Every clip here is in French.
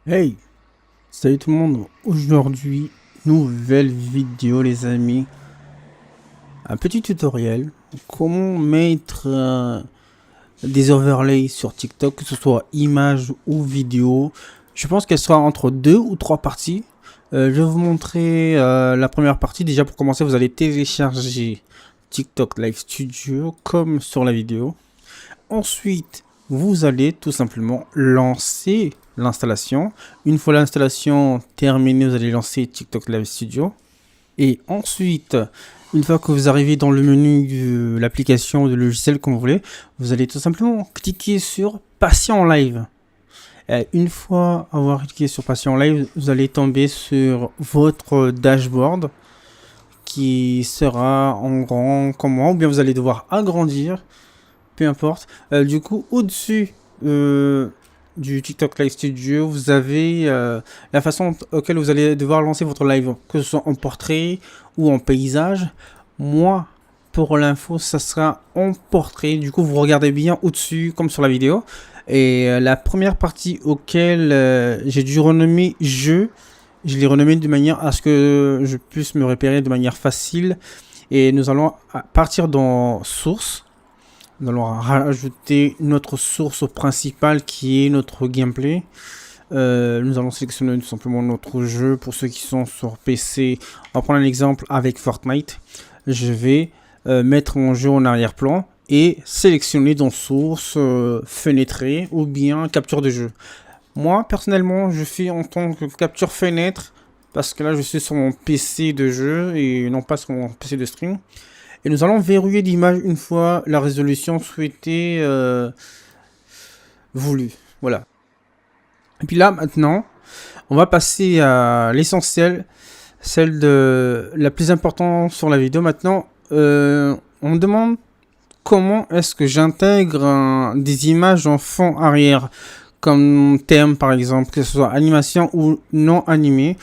Hey, salut tout le monde. Aujourd'hui, nouvelle vidéo les amis. Un petit tutoriel. Comment mettre des overlays sur TikTok, que ce soit image ou vidéo. Je pense qu'elle sera entre 2 ou 3 parties. Je vais vous montrer la première partie. Déjà pour commencer, vous allez télécharger TikTok Live Studio comme sur la vidéo. Ensuite, vous allez tout simplement lancer l'installation. Une fois l'installation terminée, vous allez lancer TikTok Live Studio. Et ensuite, une fois que vous arrivez dans le menu de l'application ou de logiciel comme vous voulez, vous allez tout simplement cliquer sur Passer en live. Et une fois avoir cliqué sur Passer en live, vous allez tomber sur votre dashboard qui sera en grand comme moi, ou bien vous allez devoir agrandir. Peu importe. Du coup, au-dessus du TikTok Live Studio, vous avez la façon auquel vous allez devoir lancer votre live, que ce soit en portrait ou en paysage. Moi, pour l'info, ça sera en portrait. Du coup, vous regardez bien au-dessus, comme sur la vidéo. Et la première partie auquel j'ai dû renommer jeu, je l'ai renommé de manière à ce que je puisse me repérer de manière facile. Et nous allons partir dans source. Nous allons rajouter notre source principale qui est notre gameplay. Nous allons sélectionner tout simplement notre jeu. Pour ceux qui sont sur PC, on va prendre un exemple avec Fortnite. Je vais mettre mon jeu en arrière-plan et sélectionner dans source, fenêtré ou bien capture de jeu. Moi personnellement je fais en tant que capture fenêtre parce que là je suis sur mon PC de jeu et non pas sur mon PC de stream. Et nous allons verrouiller l'image une fois la résolution souhaitée voulue. Voilà. Et puis là, maintenant, on va passer à l'essentiel, celle de la plus importante sur la vidéo. Maintenant, on me demande comment est-ce que j'intègre des images en fond arrière, comme thème par exemple, que ce soit animation ou non animé.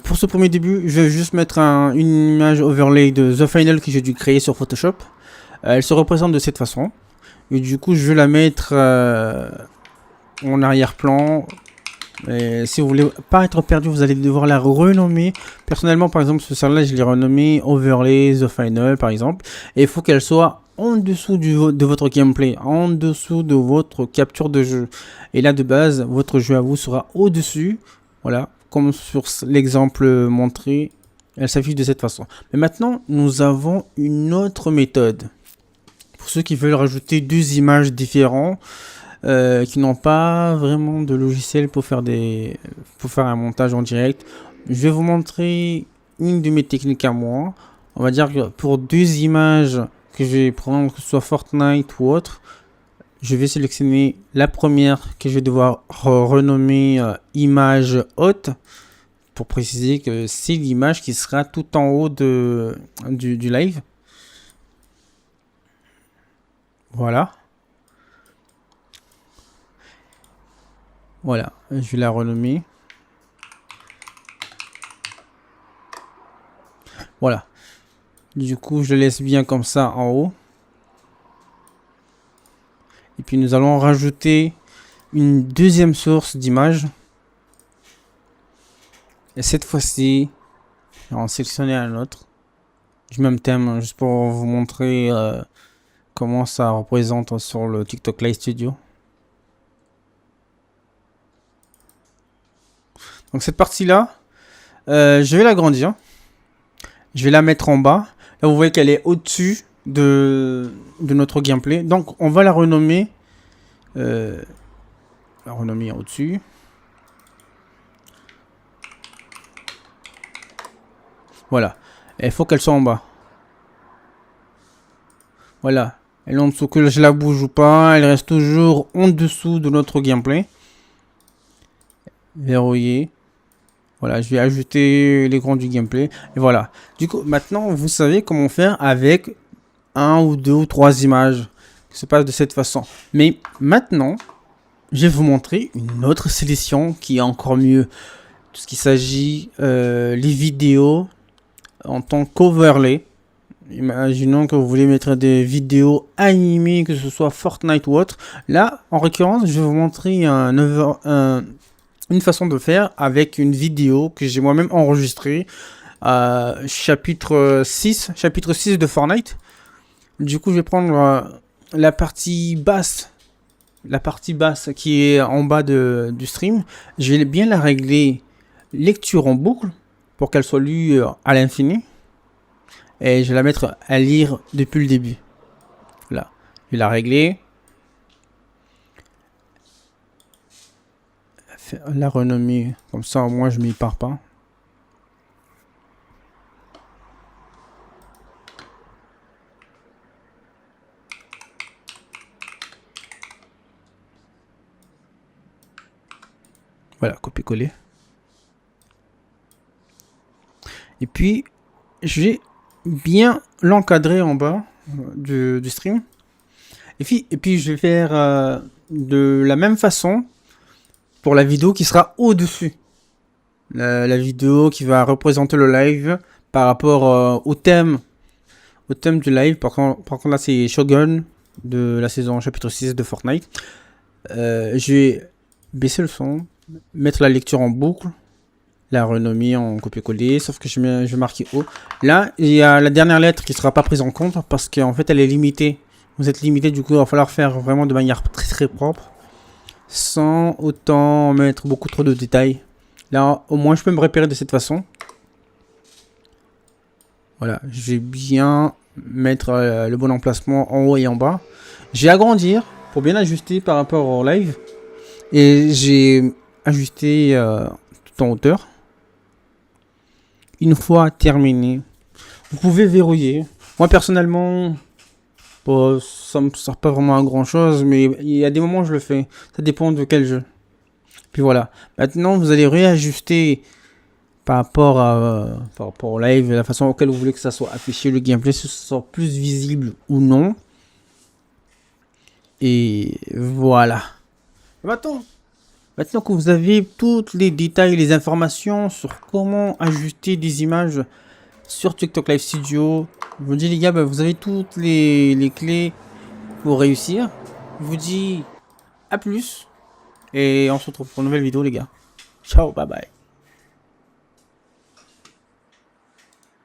Pour ce premier début, je vais juste mettre une image overlay de The Final que j'ai dû créer sur Photoshop. Elle se représente de cette façon. Et du coup, je vais la mettre en arrière-plan. Et si vous voulez pas être perdu, vous allez devoir la renommer. Personnellement, par exemple, celle-là, je l'ai renommée Overlay The Final, par exemple. Et il faut qu'elle soit en dessous de votre gameplay, en dessous de votre capture de jeu. Et là, de base, votre jeu à vous sera au-dessus. Voilà, comme sur l'exemple montré, elle s'affiche de cette façon. Mais maintenant, nous avons une autre méthode. Pour ceux qui veulent rajouter 2 images différentes, qui n'ont pas vraiment de logiciel pour faire un montage en direct, je vais vous montrer une de mes techniques à moi. On va dire que pour 2 images que je vais prendre, que ce soit Fortnite ou autre, je vais sélectionner la première que je vais devoir renommer image haute, pour préciser que c'est l'image qui sera tout en haut du live. Voilà. Voilà, je vais la renommer. Voilà. Du coup, je laisse bien comme ça en haut. Et puis nous allons rajouter une deuxième source d'image. Et cette fois-ci, on va sélectionner un autre. Du même thème, juste pour vous montrer comment ça représente sur le TikTok Live Studio. Donc cette partie-là, je vais l'agrandir. Je vais la mettre en bas. Là, vous voyez qu'elle est au-dessus de notre gameplay. Donc, on va la renommer. Au-dessus. Voilà. Il faut qu'elle soit en bas. Voilà. Elle est en dessous, que je la bouge ou pas. Elle reste toujours en dessous de notre gameplay. Verrouiller. Voilà, je vais ajouter l'écran du gameplay. Et voilà. Du coup, maintenant, vous savez comment faire avec 1 ou 2 ou 3 images qui se passent de cette façon. Mais maintenant, je vais vous montrer une autre sélection qui est encore mieux. Tout ce qui s'agit les vidéos en tant qu'overlay. Imaginons que vous voulez mettre des vidéos animées, que ce soit Fortnite ou autre. Là, en l'occurrence, je vais vous montrer une façon de faire avec une vidéo que j'ai moi-même enregistrée. Chapitre 6 de Fortnite. Du coup, je vais prendre la partie basse qui est en bas du stream. Je vais bien la régler lecture en boucle pour qu'elle soit lue à l'infini. Et je vais la mettre à lire depuis le début. Là, je vais la régler. La renommer, comme ça au moins je m'y pars pas. Voilà, copier-coller. Et puis, je vais bien l'encadrer en bas du stream. Et puis, je vais faire de la même façon pour la vidéo qui sera au-dessus. La vidéo qui va représenter le live par rapport au thème du live. Par contre là, c'est Shogun de la saison chapitre 6 de Fortnite. Je vais baisser le son, mettre la lecture en boucle, la renommer en copier-coller, sauf que je vais marquer haut. Là, il y a la dernière lettre qui ne sera pas prise en compte parce qu'en fait, elle est limitée. Vous êtes limité, du coup, il va falloir faire vraiment de manière très très propre, sans autant mettre beaucoup trop de détails. Là, au moins, je peux me repérer de cette façon. Voilà, je vais bien mettre le bon emplacement en haut et en bas. Je vais agrandir pour bien ajuster par rapport au live. Et j'ai ajusté tout en hauteur. Une fois terminé, vous pouvez verrouiller. Moi personnellement, bon, ça me sert pas vraiment à grand chose, mais il y a des moments où je le fais. Ça dépend de quel jeu. Puis voilà. Maintenant, vous allez réajuster par rapport au live, la façon auquel vous voulez que ça soit affiché, le gameplay, si ça soit plus visible ou non. Et voilà. Maintenant que vous avez tous les détails, les informations sur comment ajuster des images sur TikTok Live Studio, je vous dis les gars, vous avez toutes les clés pour réussir. Je vous dis à plus et on se retrouve pour une nouvelle vidéo les gars. Ciao, bye bye.